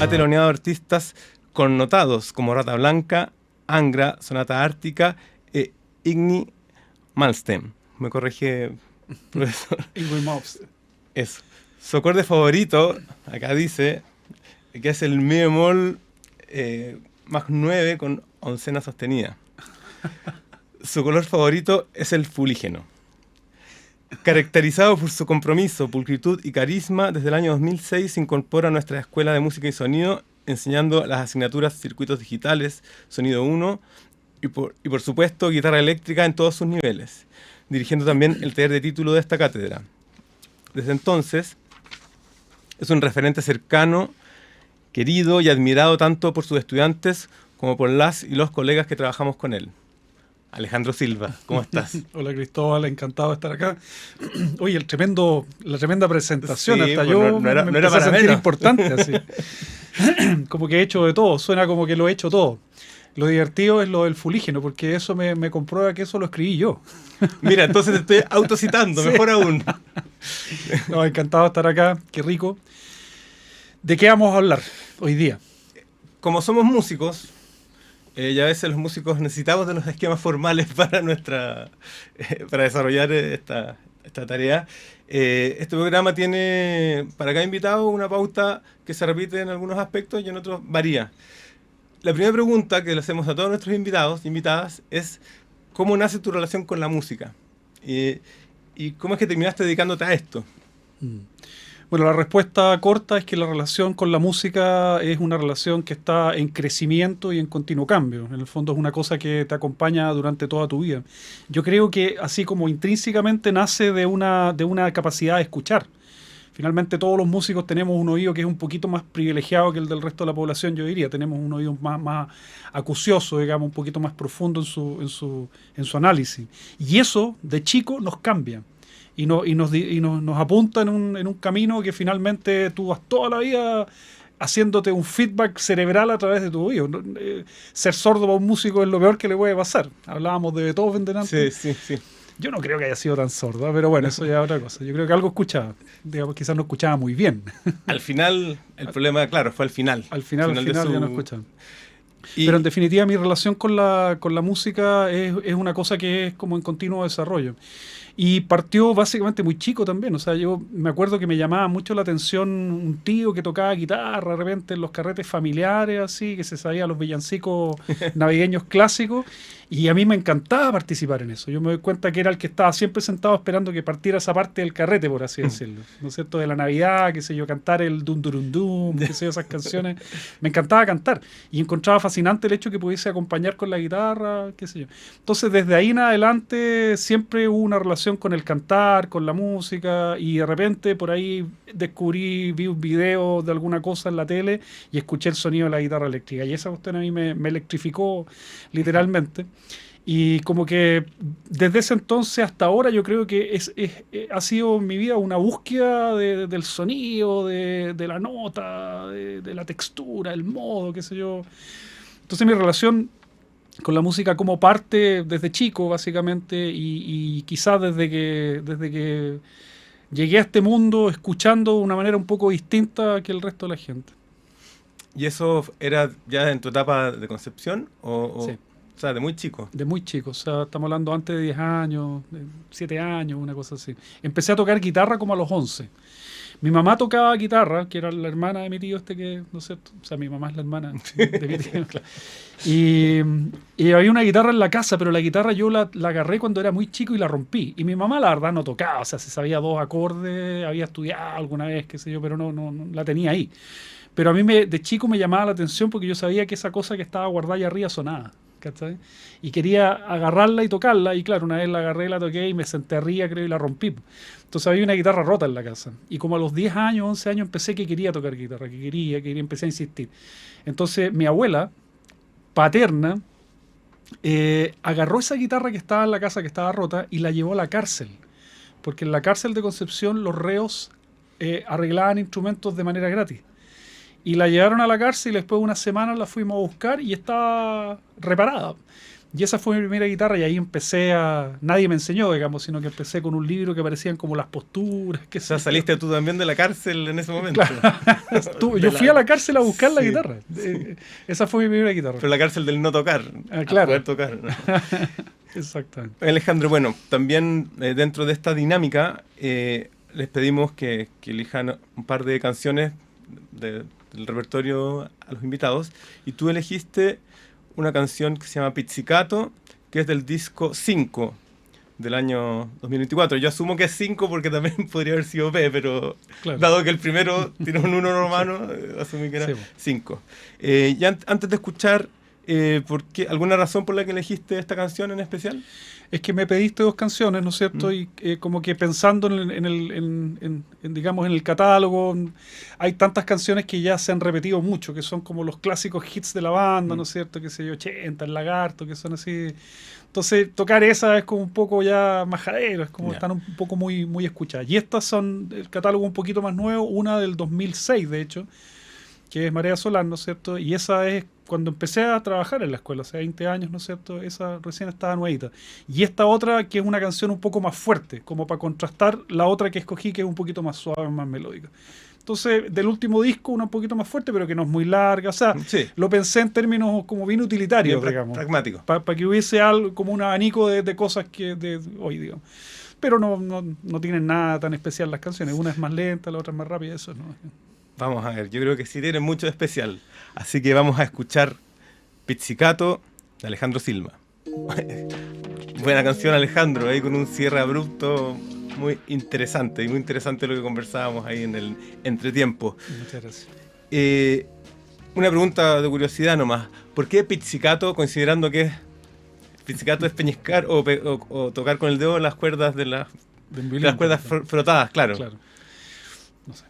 Ha teloneado artistas connotados como Rata Blanca, Angra, Sonata Ártica e Iggy Malmsteen. Me corrige, profesor. Iggy Malmsteen. Eso. Su acorde favorito, acá dice, que es el mi bemol más 9 con oncena sostenida. Su color favorito es el fulígeno. Caracterizado por su compromiso, pulcritud y carisma, desde el año 2006 se incorpora a nuestra Escuela de Música y Sonido, enseñando las asignaturas Circuitos Digitales, Sonido 1 y por supuesto guitarra eléctrica en todos sus niveles, dirigiendo también el taller de título de esta cátedra. Desde entonces es un referente cercano, querido y admirado tanto por sus estudiantes como por las y los colegas que trabajamos con él. Alejandro Silva, ¿cómo estás? Hola Cristóbal, encantado de estar acá. Oye, la tremenda presentación, sí, hasta pues yo no era me empecé a para sentir menos. Importante, así. Como que he hecho de todo, suena como que lo he hecho todo. Lo divertido es lo del fulígeno, porque eso me comprueba que eso lo escribí yo. Mira, entonces te estoy autocitando, Sí. mejor aún. No, encantado de estar acá, qué rico. ¿De qué vamos a hablar hoy día? Como somos músicos, y a veces los músicos necesitamos de los esquemas formales para para desarrollar esta tarea. Este programa tiene para cada invitado una pauta que se repite en algunos aspectos y en otros varía. La primera pregunta que le hacemos a todos nuestros invitados e invitadas es ¿cómo nace tu relación con la música? ¿Y cómo es que terminaste dedicándote a esto? Bueno, la respuesta corta es que la relación con la música es una relación que está en crecimiento y en continuo cambio. En el fondo es una cosa que te acompaña durante toda tu vida. Yo creo que así como intrínsecamente nace de una capacidad de escuchar. Finalmente todos los músicos tenemos un oído que es un poquito más privilegiado que el del resto de la población, yo diría. Tenemos un oído más acucioso, digamos, un poquito más profundo en su análisis. Y eso, de chico, nos cambia. Y nos apunta en un camino que finalmente tú vas toda la vida haciéndote un feedback cerebral a través de tu oído. Ser sordo para un músico es lo peor que le puede pasar. Hablábamos de Beethoven delante. Sí. Yo no creo que haya sido tan sordo, pero bueno, eso ya es otra cosa. Yo creo que algo escuchaba. Digamos, quizás no escuchaba muy bien. Al final, el problema, claro, fue al final. Al final ya no escuchaba. Y Pero en definitiva mi relación con la música es una cosa que es como en continuo desarrollo. Y partió básicamente muy chico también. O sea, yo me acuerdo que me llamaba mucho la atención un tío que tocaba guitarra de repente en los carretes familiares, así, que se sabía los villancicos navideños clásicos. Y a mí me encantaba participar en eso. Yo me doy cuenta que era el que estaba siempre sentado esperando que partiera esa parte del carrete, por así decirlo. ¿No es cierto? De la Navidad, qué sé yo, cantar el dum durum dum, qué sé yo, esas canciones. Me encantaba cantar. Y encontraba fascinante el hecho que pudiese acompañar con la guitarra, qué sé yo. Entonces, desde ahí en adelante, siempre hubo una relación con el cantar, con la música. Y de repente, por ahí vi un video de alguna cosa en la tele y escuché el sonido de la guitarra eléctrica. Y esa cuestión a mí me electrificó literalmente. Y como que desde ese entonces hasta ahora yo creo que ha sido en mi vida una búsqueda del sonido, de la nota, de la textura, el modo, qué sé yo. Entonces mi relación con la música como parte desde chico básicamente y quizás desde que llegué a este mundo escuchando de una manera un poco distinta que el resto de la gente. ¿Y eso era ya en tu etapa de concepción? Sí. O sea, de muy chico. De muy chico, o sea, estamos hablando antes de 10 años, de 7 años, una cosa así. Empecé a tocar guitarra como a los 11. Mi mamá tocaba guitarra, que era la hermana de mi tío que, no sé, o sea, mi mamá es la hermana de mi tío. Y había una guitarra en la casa, pero la guitarra yo la agarré cuando era muy chico y la rompí. Y mi mamá, la verdad, no tocaba, o sea, se sabía 2 acordes, había estudiado alguna vez, qué sé yo, pero no la tenía ahí. Pero a mí de chico me llamaba la atención porque yo sabía que esa cosa que estaba guardada allá arriba sonaba. ¿Cachai? Y quería agarrarla y tocarla, y claro, una vez la agarré, la toqué y me senté arriba, creo, y la rompí. Entonces había una guitarra rota en la casa. Y como a los 10 años, 11 años, empecé que quería tocar guitarra, que quería, empecé a insistir. Entonces mi abuela paterna agarró esa guitarra que estaba en la casa, que estaba rota, y la llevó a la cárcel. Porque en la cárcel de Concepción los reos arreglaban instrumentos de manera gratis. Y la llevaron a la cárcel y después de unas semanas la fuimos a buscar y estaba reparada. Y esa fue mi primera guitarra y ahí nadie me enseñó, digamos, sino que empecé con un libro que aparecían como las posturas. O sea, saliste tú también de la cárcel en ese momento. Claro. Yo fui a la cárcel a buscar la guitarra. Esa fue mi primera guitarra. Pero la cárcel del no tocar. Claro. Poder tocar. ¿No? Exactamente. Alejandro, bueno, también dentro de esta dinámica les pedimos que elijan un par de canciones del repertorio a los invitados y tú elegiste una canción que se llama Pizzicato, que es del disco 5 del año 2024. Yo asumo que es 5 porque también podría haber sido P, pero claro, dado que el primero tiene un 1 romano, asumí que era 5. Ya antes de escuchar, ¿alguna razón por la que elegiste esta canción en especial? Es que me pediste dos canciones, ¿no es cierto? Y como que pensando en digamos, en el catálogo, hay tantas canciones que ya se han repetido mucho, que son como los clásicos hits de la banda, ¿no es cierto? Que sé yo, 80, El Lagarto, que son así. Entonces, tocar esa es como un poco ya majadero, es como están un poco muy, muy escuchadas. Y estas son el catálogo un poquito más nuevo, una del 2006, de hecho, que es Marea Solar, ¿no es cierto? Y esa es cuando empecé a trabajar en la escuela, hace 20 años, ¿no es cierto? Esa recién estaba nuevita. Y esta otra, que es una canción un poco más fuerte, como para contrastar la otra que escogí, que es un poquito más suave, más melódica. Entonces, del último disco, una un poquito más fuerte, pero que no es muy larga. O sea, lo pensé en términos como bien utilitarios, digamos. Pragmático. Para que hubiese algo como un abanico de cosas que de hoy, digamos. Pero no tienen nada tan especial las canciones. Una es más lenta, la otra es más rápida, eso no. Vamos a ver, yo creo que sí tiene mucho de especial. Así que vamos a escuchar Pizzicato de Alejandro Silva. Buena canción, Alejandro, ahí con un cierre abrupto muy interesante. Y muy interesante lo que conversábamos ahí en el entretiempo. Muchas gracias. Una pregunta de curiosidad nomás. ¿Por qué Pizzicato, considerando que pizzicato es peñiscar o tocar con el dedo las cuerdas de las cuerdas frotadas, claro? No sé.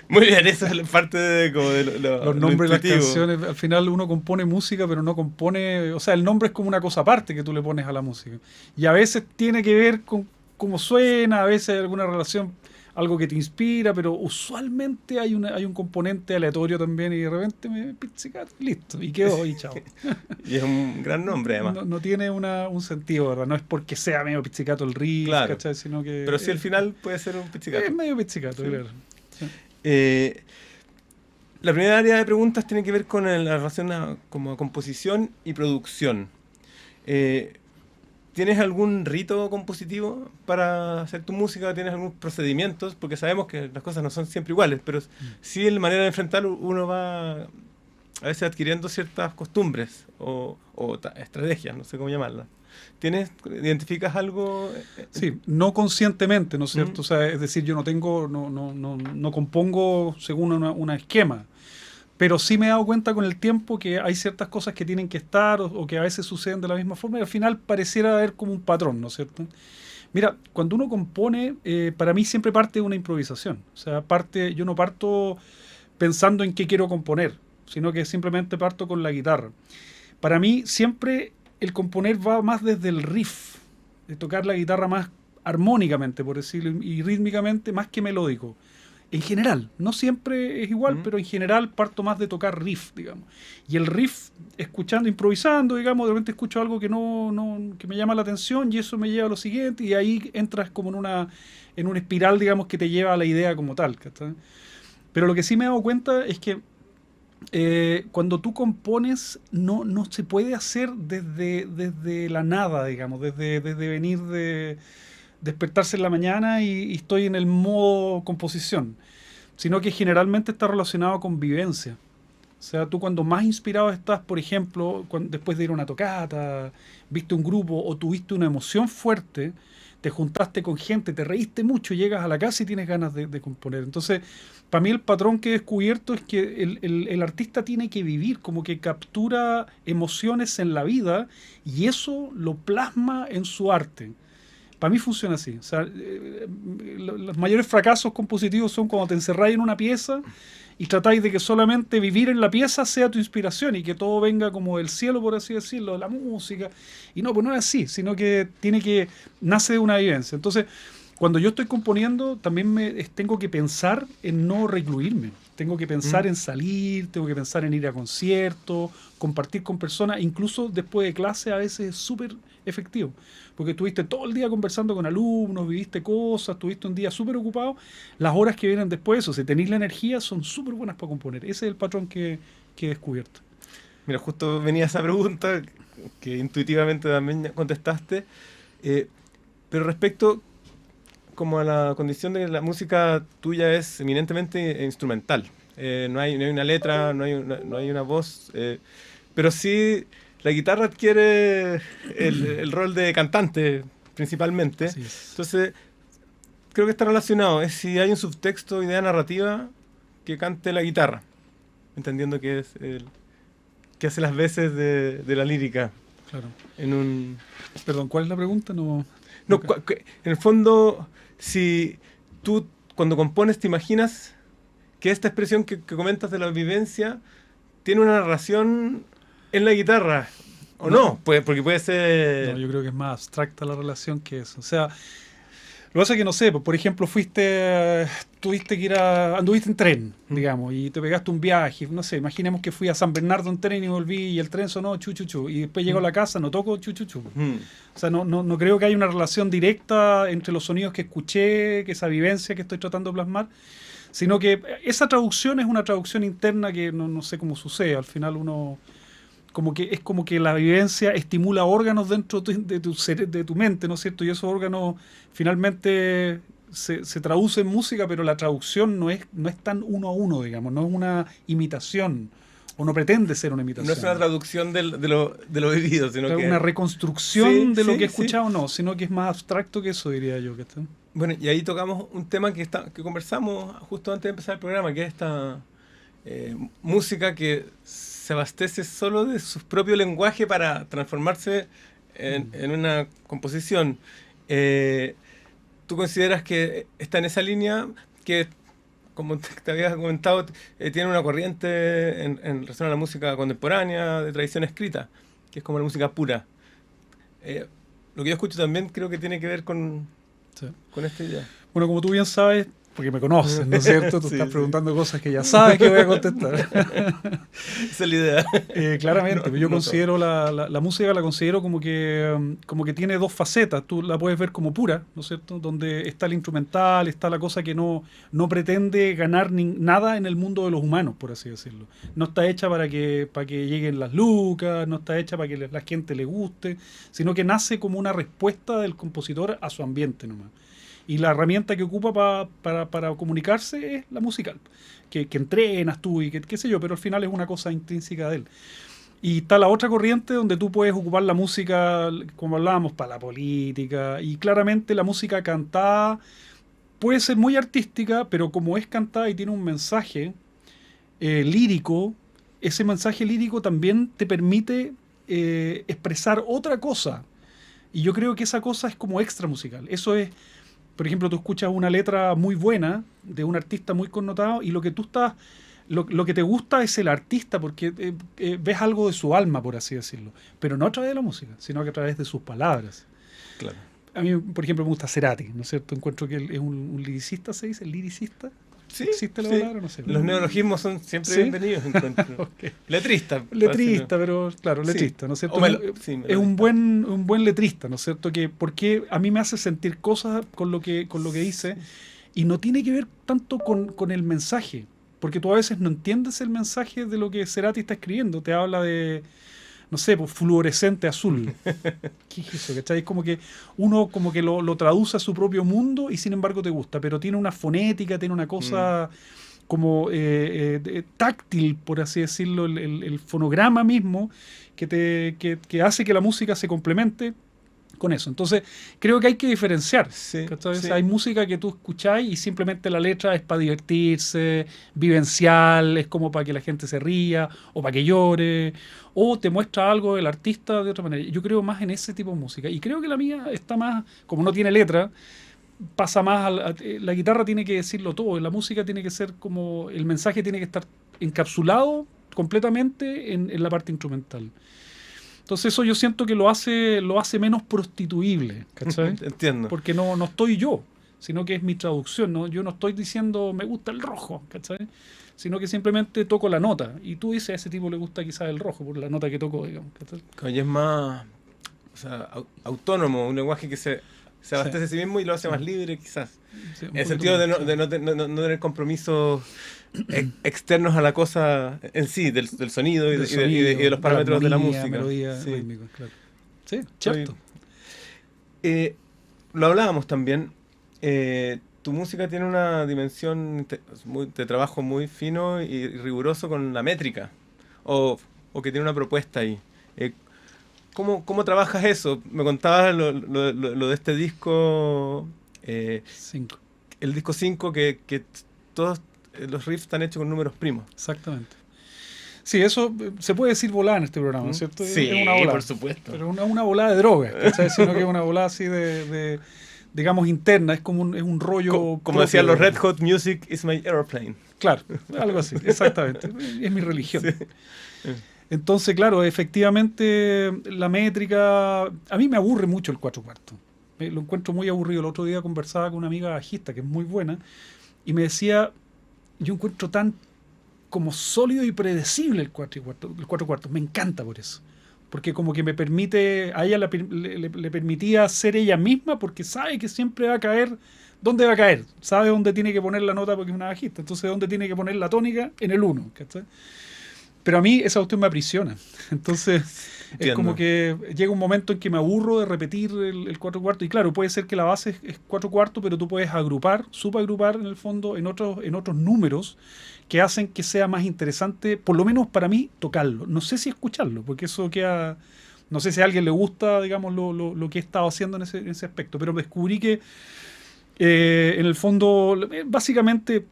Muy bien, eso es parte de los nombres de las canciones. Al final uno compone música, pero no compone. O sea, el nombre es como una cosa aparte que tú le pones a la música. Y a veces tiene que ver con cómo suena, a veces hay alguna relación, algo que te inspira, pero usualmente hay un componente aleatorio también y de repente me pizzicato, listo, y quedó y chao. Y es un gran nombre además. No tiene un sentido, ¿verdad? No es porque sea medio pizzicato el riff, claro, ¿cachai? Sino que pero sí al final puede ser un pizzicato. Es medio pizzicato, claro. Sí. La primera área de preguntas tiene que ver con la relación como composición y producción. ¿Tienes algún rito compositivo para hacer tu música? ¿Tienes algunos procedimientos? Porque sabemos que las cosas no son siempre iguales, pero sí en la manera de enfrentar uno va a veces adquiriendo ciertas costumbres o estrategias, no sé cómo llamarlas. ¿Identificas algo? Sí, no conscientemente, ¿no es cierto? O sea, es decir, yo no compongo según un esquema. Pero sí me he dado cuenta con el tiempo que hay ciertas cosas que tienen que estar o que a veces suceden de la misma forma y al final pareciera haber como un patrón, ¿no es cierto? Mira, cuando uno compone, para mí siempre parte de una improvisación. O sea, yo no parto pensando en qué quiero componer, sino que simplemente parto con la guitarra. Para mí siempre el componer va más desde el riff, de tocar la guitarra más armónicamente, por decirlo, y rítmicamente más que melódico. En general, no siempre es igual, pero en general parto más de tocar riff, digamos. Y el riff, improvisando, digamos, de repente escucho algo que que me llama la atención y eso me lleva a lo siguiente y ahí entras como en una espiral, digamos, que te lleva a la idea como tal, ¿cachai? Pero lo que sí me he dado cuenta es que cuando tú compones no se puede hacer desde la nada, digamos, desde venir de despertarse en la mañana y estoy en el modo composición, sino que generalmente está relacionado con vivencia. O sea, tú cuando más inspirado estás, por ejemplo, después de ir a una tocata, viste un grupo o tuviste una emoción fuerte, te juntaste con gente, te reíste mucho, llegas a la casa y tienes ganas de componer. Entonces, para mí el patrón que he descubierto es que el artista tiene que vivir, como que captura emociones en la vida y eso lo plasma en su arte. Para mí funciona así. O sea, los mayores fracasos compositivos son cuando te encerráis en una pieza y tratáis de que solamente vivir en la pieza sea tu inspiración y que todo venga como del cielo, por así decirlo, de la música. Y no, pues no es así, sino que nace de una vivencia. Entonces, cuando yo estoy componiendo, también tengo que pensar en no recluirme. Tengo que pensar en salir, tengo que pensar en ir a conciertos, compartir con personas, incluso después de clase a veces es súper efectivo, porque estuviste todo el día conversando con alumnos, viviste cosas, tuviste un día súper ocupado, las horas que vienen después, o si tenéis la energía, son súper buenas para componer. Ese es el patrón que he descubierto. Mira, justo venía esa pregunta que intuitivamente también contestaste, pero respecto como a la condición de que la música tuya es eminentemente instrumental. No hay una letra, no hay una voz, pero sí la guitarra adquiere el rol de cantante principalmente. Así es. Entonces, creo que está relacionado. Es si hay un subtexto, idea narrativa, que cante la guitarra, entendiendo que es que hace las veces de la lírica. Claro. Perdón, ¿cuál es la pregunta? No, en el fondo, si tú cuando compones te imaginas que esta expresión que comentas de la vivencia tiene una narración en la guitarra, ¿o no? Pues, porque puede ser... No, yo creo que es más abstracta la relación que eso. O sea, lo que pasa es que no sé, por ejemplo, tuviste que anduviste en tren, digamos, y te pegaste un viaje, no sé, imaginemos que fui a San Bernardo en tren y volví y el tren sonó chu chu chu, y después llego a la casa, no toco chu chu chu. O sea, no creo que haya una relación directa entre los sonidos que escuché, que esa vivencia que estoy tratando de plasmar, sino que esa traducción es una traducción interna que no sé cómo sucede, al final uno... es como que la vivencia estimula órganos dentro de tu mente, ¿no es cierto? Y esos órganos finalmente se traducen en música, pero la traducción no es tan uno a uno, digamos, no es una imitación, o no pretende ser una imitación. No es una traducción de lo vivido, sino que... una reconstrucción de lo que he escuchado, no, sino que es más abstracto que eso, diría yo. Bueno, y ahí tocamos un tema que conversamos justo antes de empezar el programa, que es esta música que se abastece solo de su propio lenguaje para transformarse en una composición. ¿Tú consideras que está en esa línea que, como te había comentado, tiene una corriente en relación a la música contemporánea, de tradición escrita, que es como la música pura? Lo que yo escucho también creo que tiene que ver con esta idea. Bueno, como tú bien sabes, porque me conoces, ¿no es cierto? Tú estás preguntando cosas que ya sabes que voy a contestar. Esa es la idea. Claramente, yo considero la música la considero como que tiene dos facetas. Tú la puedes ver como pura, ¿no es cierto? Donde está el instrumental, está la cosa que no pretende ganar nada en el mundo de los humanos, por así decirlo. No está hecha para que lleguen las lucas, no está hecha para que la gente le guste, sino que nace como una respuesta del compositor a su ambiente nomás. Y la herramienta que ocupa para comunicarse es la musical, que entrenas tú y qué sé yo, pero al final es una cosa intrínseca de él. Y está la otra corriente donde tú puedes ocupar la música, como hablábamos, para la política, y claramente la música cantada puede ser muy artística, pero como es cantada y tiene un mensaje lírico, ese mensaje lírico también te permite expresar otra cosa. Y yo creo que esa cosa es como extra musical. Eso es... Por ejemplo, tú escuchas una letra muy buena de un artista muy connotado y lo que te gusta es el artista porque ves algo de su alma, por así decirlo. Pero no a través de la música, sino que a través de sus palabras. Claro. A mí, por ejemplo, me gusta Cerati, ¿no es cierto? Encuentro que él es un liricista, ¿se dice? ¿Liricista? Sí, ¿existe la palabra? No sé. Los neologismos son siempre bienvenidos, encuentro. Okay. Letrista, pero claro, letrista, ¿no es cierto? Es un buen letrista, ¿no es cierto? Porque a mí me hace sentir cosas con lo que dice y no tiene que ver tanto con el mensaje, porque tú a veces no entiendes el mensaje de lo que Cerati está escribiendo, te habla de... no sé, pues fluorescente azul. ¿Qué es eso? ¿Cachai? Es como que uno como que lo traduce a su propio mundo y sin embargo te gusta, pero tiene una fonética, tiene una cosa como táctil, por así decirlo, el fonograma mismo que hace que la música se complemente con eso. Entonces, creo que hay que diferenciar. Sí. Hay música que tú escuchás y simplemente la letra es para divertirse, vivencial, es como para que la gente se ría o para que llore, o te muestra algo del artista de otra manera. Yo creo más en ese tipo de música. Y creo que la mía está más, como no tiene letra, pasa más la guitarra tiene que decirlo todo, y la música tiene que ser como, el mensaje tiene que estar encapsulado completamente en la parte instrumental. Entonces eso yo siento que lo hace menos prostituible, ¿cachai? Entiendo. Porque no estoy yo, sino que es mi traducción, ¿no? Yo no estoy diciendo me gusta el rojo, ¿cachai? Sino que simplemente toco la nota. Y tú dices, a ese tipo le gusta quizás el rojo, por la nota que tocó, digamos, ¿cachai? Como ya es más, o sea, autónomo, un lenguaje que se abastece a sí mismo y lo hace más libre, quizás. Sí, En el sentido de no tener compromisos externos a la cosa en sí, del sonido y de los parámetros de la música. Melodía, sí. rítmica, claro. Sí, cierto. Lo hablábamos también. Tu música tiene una dimensión de trabajo muy fino y riguroso con la métrica, o que tiene una propuesta ahí. ¿Cómo trabajas eso? Me contabas lo de este disco, 5. el disco 5, que todos los riffs están hechos con números primos. Exactamente. Sí, eso se puede decir volada en este programa, ¿cierto? Sí, es una volada, por supuesto. pero una volada de drogas, ¿cachai? Sino que es una volada así digamos, interna, es como es un rollo... Como decían los Red Hot, music is my airplane. Claro, algo así, exactamente. Es mi religión. Sí. Entonces, claro, efectivamente, la métrica... A mí me aburre mucho el 4/4. Lo encuentro muy aburrido. El otro día conversaba con una amiga bajista que es muy buena y me decía, yo encuentro tan como sólido y predecible el 4/4. Me encanta por eso. Porque como que me permite, a ella le permitía ser ella misma porque sabe que siempre va a caer, ¿dónde va a caer? Sabe dónde tiene que poner la nota porque es una bajista. Entonces, ¿dónde tiene que poner la tónica? En el 1, ¿cachai? Pero a mí esa cuestión me aprisiona. Entonces, Entiendo. es como que llega un momento en que me aburro de repetir el 4/4. Y claro, puede ser que la base es 4/4, pero tú puedes agrupar, subagrupar en el fondo en otros números que hacen que sea más interesante, por lo menos para mí, tocarlo. No sé si escucharlo, porque eso queda... No sé si a alguien le gusta, digamos, lo que he estado haciendo en ese aspecto, pero descubrí que, en el fondo, básicamente,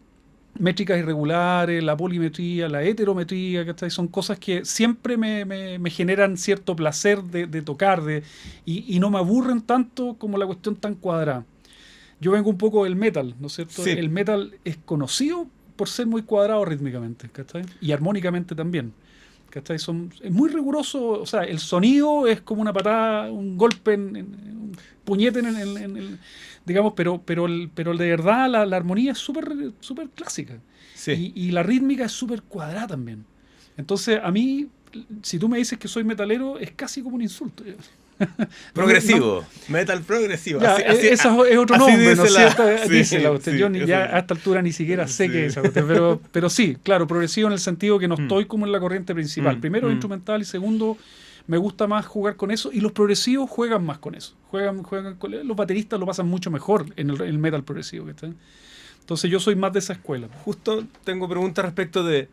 métricas irregulares, la polimetría, la heterometría, ¿cachai? Son cosas que siempre me generan cierto placer de tocar, y no me aburren tanto como la cuestión tan cuadrada. Yo vengo un poco del metal, ¿no es cierto? Sí. El metal es conocido por ser muy cuadrado rítmicamente, ¿cachai? Y armónicamente también, ¿cachai? Es muy riguroso, o sea, el sonido es como una patada, un golpe, un puñete digamos, pero de verdad la armonía es súper clásica. Sí. Y la rítmica es súper cuadrada también. Entonces, a mí, si tú me dices que soy metalero, es casi como un insulto. Progresivo, metal progresivo. Ya, eso es otro así nombre, ¿no es cierto? sí, Dice la usted. sí, Yo eso ya es. a esta altura ni siquiera sé Sí. qué es esa cuestión, pero sí, claro, progresivo en el sentido que no estoy como en la corriente principal. Primero instrumental y segundo me gusta más jugar con eso, y los progresivos juegan más con eso. Juegan los bateristas lo pasan mucho mejor en el metal progresivo, ¿cachai? Entonces yo soy más de esa escuela. Justo tengo preguntas respecto de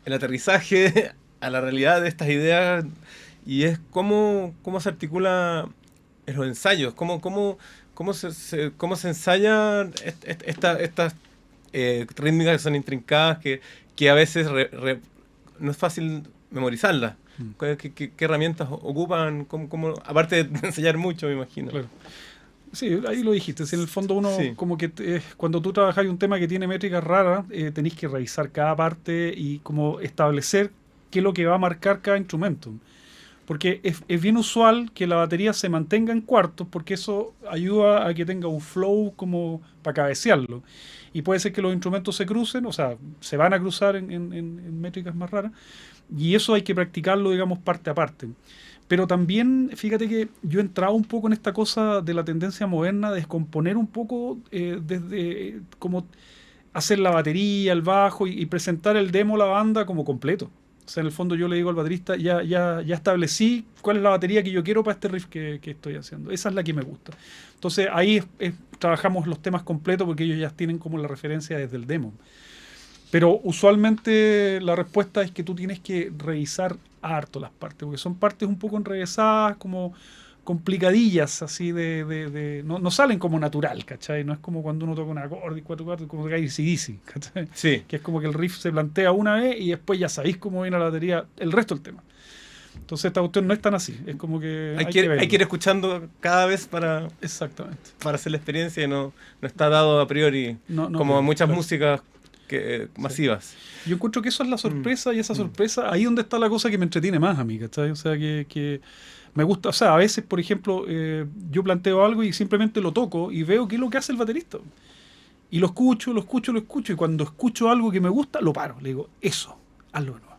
el aterrizaje a la realidad de estas ideas, y es cómo se articula en los ensayos, cómo se ensayan estas rítmicas que son intrincadas, que a veces no es fácil memorizarlas. ¿Qué herramientas ocupan? Aparte de ensayar mucho, me imagino. Claro. Sí, ahí lo dijiste. Si en el fondo uno, Sí. como que cuando tú trabajas un tema que tiene métricas raras, tenés que revisar cada parte y como establecer qué es lo que va a marcar cada instrumento. Porque es bien usual que la batería se mantenga en cuartos, porque eso ayuda a que tenga un flow como para cabecearlo. Y puede ser que los instrumentos se crucen, o sea, se van a cruzar en métricas más raras, y eso hay que practicarlo, digamos, parte a parte. Pero también, fíjate que yo he entrado un poco en esta cosa de la tendencia moderna de descomponer un poco, desde como hacer la batería, el bajo y presentar el demo a la banda como completo. O sea, en el fondo yo le digo al baterista, ya establecí cuál es la batería que yo quiero para este riff que estoy haciendo. Esa es la que me gusta. Entonces ahí trabajamos los temas completos porque ellos ya tienen como la referencia desde el demo. Pero usualmente la respuesta es que tú tienes que revisar harto las partes, porque son partes un poco enrevesadas, como complicadillas, así no salen como natural, ¿cachai? No es como cuando uno toca un acorde y 4/4, como toca AC/DC, ¿cachai? Sí. Que es como que el riff se plantea una vez y después ya sabéis cómo viene la batería el resto del tema. Entonces esta cuestión no es tan así, es como que hay que ir escuchando cada vez para Exactamente. hacer la experiencia, y no está dado a priori, No, como muchas claro. músicas masivas. Yo encuentro que eso es la sorpresa y esa sorpresa, ahí donde está la cosa que me entretiene más a mí, ¿cachai? O sea, que me gusta, o sea, a veces, por ejemplo, yo planteo algo y simplemente lo toco y veo qué es lo que hace el baterista. Y lo escucho, y cuando escucho algo que me gusta, lo paro. Le digo, eso, hazlo de nuevo.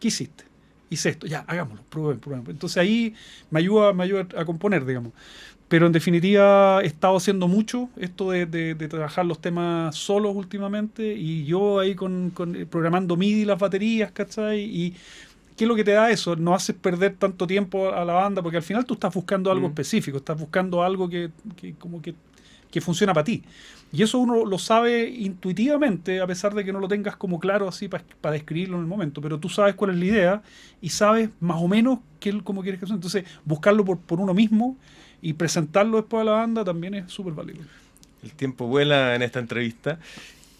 ¿Qué hiciste? Hice esto, ya, hagámoslo, probemos. Entonces ahí me ayuda a componer, digamos. Pero en definitiva he estado haciendo mucho esto de trabajar los temas solos últimamente, y yo ahí programando MIDI las baterías, ¿cachai? Y ¿qué es lo que te da eso? No haces perder tanto tiempo a la banda, porque al final tú estás buscando algo específico, estás buscando algo que funciona para ti. Y eso uno lo sabe intuitivamente, a pesar de que no lo tengas como claro así para describirlo en el momento, pero tú sabes cuál es la idea y sabes más o menos cómo quieres que suene. Entonces, buscarlo por uno mismo y presentarlo después a la banda también es súper válido. El tiempo vuela en esta entrevista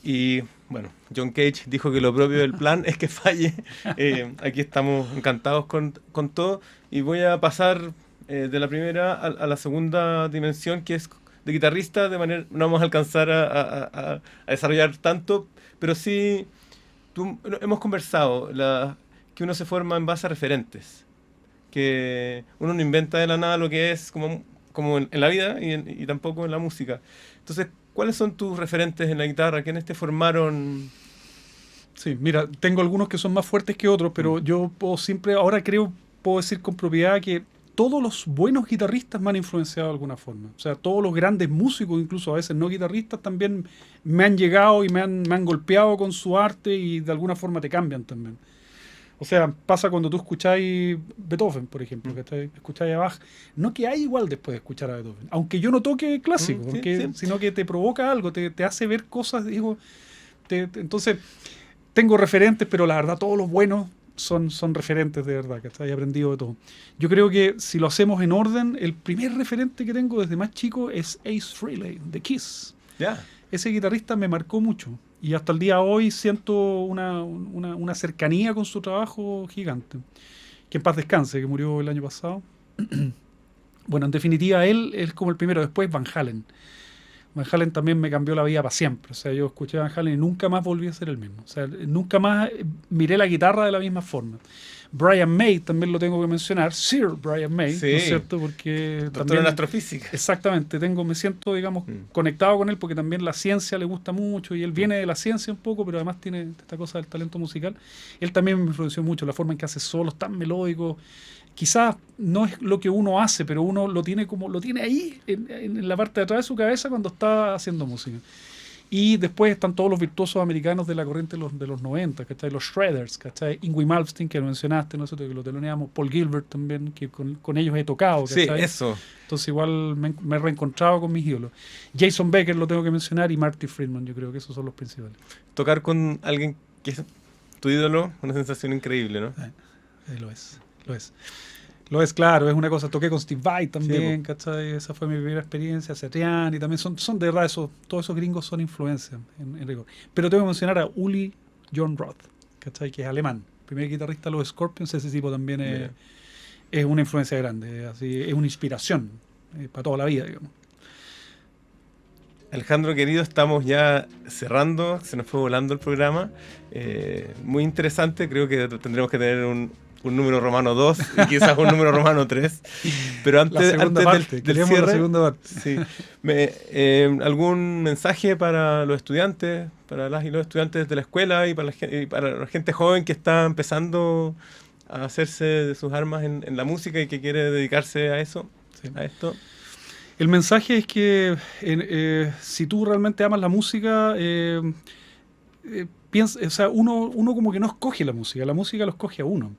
y, bueno, John Cage dijo que lo propio del plan es que falle. Aquí estamos encantados con todo, y voy a pasar de la primera a la segunda dimensión, que es de guitarrista. De manera no vamos a alcanzar a desarrollar tanto, pero sí hemos conversado que uno se forma en base a referentes, que uno no inventa de la nada lo que es como en la vida y tampoco en la música. Entonces, ¿cuáles son tus referentes en la guitarra? ¿Quiénes te formaron? Sí, mira, tengo algunos que son más fuertes que otros, pero yo ahora puedo decir con propiedad que todos los buenos guitarristas me han influenciado de alguna forma. O sea, todos los grandes músicos, incluso a veces no guitarristas, también me han llegado y me han golpeado con su arte, y de alguna forma te cambian también. O sea, pasa cuando tú escucháis Beethoven, por ejemplo, que escucháis a Bach. No que hay igual después de escuchar a Beethoven, aunque yo no toque clásico, sino que te provoca algo, te hace ver cosas, digo. Entonces, tengo referentes, pero la verdad todos los buenos son referentes de verdad, que he aprendido de todo. Yo creo que si lo hacemos en orden, el primer referente que tengo desde más chico es Ace Frehley, de Kiss. Yeah. Ese guitarrista me marcó mucho, y hasta el día de hoy siento una cercanía con su trabajo gigante. Que en paz descanse, que murió el año pasado. Bueno, en definitiva, él es como el primero. Después Van Halen. Van Halen también me cambió la vida para siempre. O sea, yo escuché a Van Halen y nunca más volví a ser el mismo. O sea, nunca más miré la guitarra de la misma forma. Brian May también lo tengo que mencionar. Sir Brian May, sí, ¿no es cierto? Porque doctor también, en astrofísica. Exactamente. Me siento, digamos, conectado con él, porque también la ciencia le gusta mucho, y él viene de la ciencia un poco, pero además tiene esta cosa del talento musical. Él también me influenció mucho, la forma en que hace solos tan melódicos. Quizás no es lo que uno hace, pero uno lo tiene ahí en la parte de atrás de su cabeza cuando está haciendo música. Y después están todos los virtuosos americanos de la corriente de los 90, ¿cachai? Los Shredders, ¿cachai? Yngwie Malmsteen, que lo mencionaste, nosotros que lo teloneamos, Paul Gilbert también, que con ellos he tocado, ¿cachai? Sí, eso. Entonces igual me he reencontrado con mis ídolos. Jason Becker lo tengo que mencionar, y Marty Friedman, yo creo que esos son los principales. Tocar con alguien que es tu ídolo, una sensación increíble, ¿no? Lo es, claro, es una cosa. Toqué con Steve Vai también, sí, ¿cachai? Esa fue mi primera experiencia. Satriani también, son de verdad, todos esos gringos son influencia en rigor. Pero tengo que mencionar a Uli Jon Roth, ¿cachai? Que es alemán, primer guitarrista de los Scorpions. Ese tipo también es una influencia grande, así, es una inspiración para toda la vida, digamos. Alejandro, querido, estamos ya cerrando, se nos fue volando el programa. Muy interesante, creo que tendremos que tener un número romano 2 y quizás un número romano 3. Pero antes del cierre, la segunda parte. Sí, ¿algún mensaje para los estudiantes, para las y los estudiantes de la escuela y para la gente joven que está empezando a hacerse de sus armas en la música y que quiere dedicarse a eso, sí, a esto? El mensaje es que si tú realmente amas la música, piensa, o sea, uno como que no escoge la música lo escoge a uno.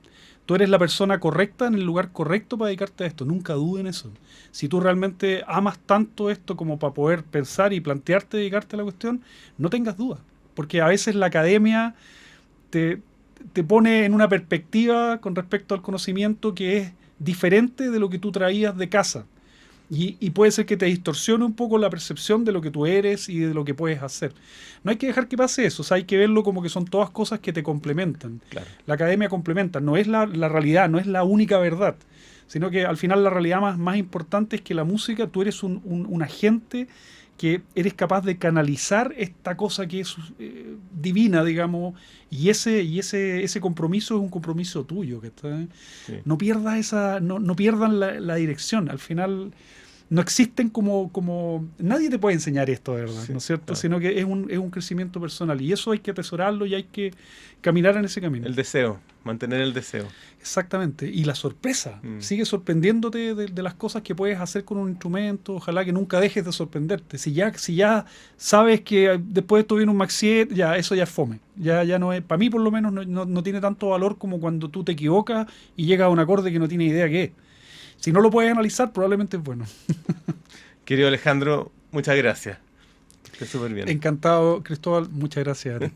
Tú eres la persona correcta en el lugar correcto para dedicarte a esto, nunca dudes en eso. Si tú realmente amas tanto esto como para poder pensar y plantearte dedicarte a la cuestión, no tengas dudas, porque a veces la academia te pone en una perspectiva con respecto al conocimiento que es diferente de lo que tú traías de casa. Y puede ser que te distorsione un poco la percepción de lo que tú eres y de lo que puedes hacer. No hay que dejar que pase eso, o sea, hay que verlo como que son todas cosas que te complementan. Claro. La academia complementa, no es la realidad, no es la única verdad, sino que al final la realidad más importante es que la música, tú eres un agente que eres capaz de canalizar esta cosa que es divina, digamos, y ese compromiso es un compromiso tuyo, ¿cachai? Sí. No pierdas no pierdan la dirección. Al final no existen como nadie te puede enseñar esto, de verdad, Sí, ¿no es cierto? claro. Sino que es un crecimiento personal y eso hay que atesorarlo y hay que caminar en ese camino. El deseo, mantener el deseo. Exactamente. Y la sorpresa. Mm. Sigue sorprendiéndote de las cosas que puedes hacer con un instrumento. Ojalá que nunca dejes de sorprenderte. Si ya sabes que después de esto viene un Maxi, ya eso ya es fome. Ya no es, para mí por lo menos no tiene tanto valor como cuando tú te equivocas y llegas a un acorde que no tienes idea qué es. Si no lo puedes analizar, probablemente es bueno. Querido Alejandro, muchas gracias. Que estés súper bien. Encantado, Cristóbal. Muchas gracias a ti.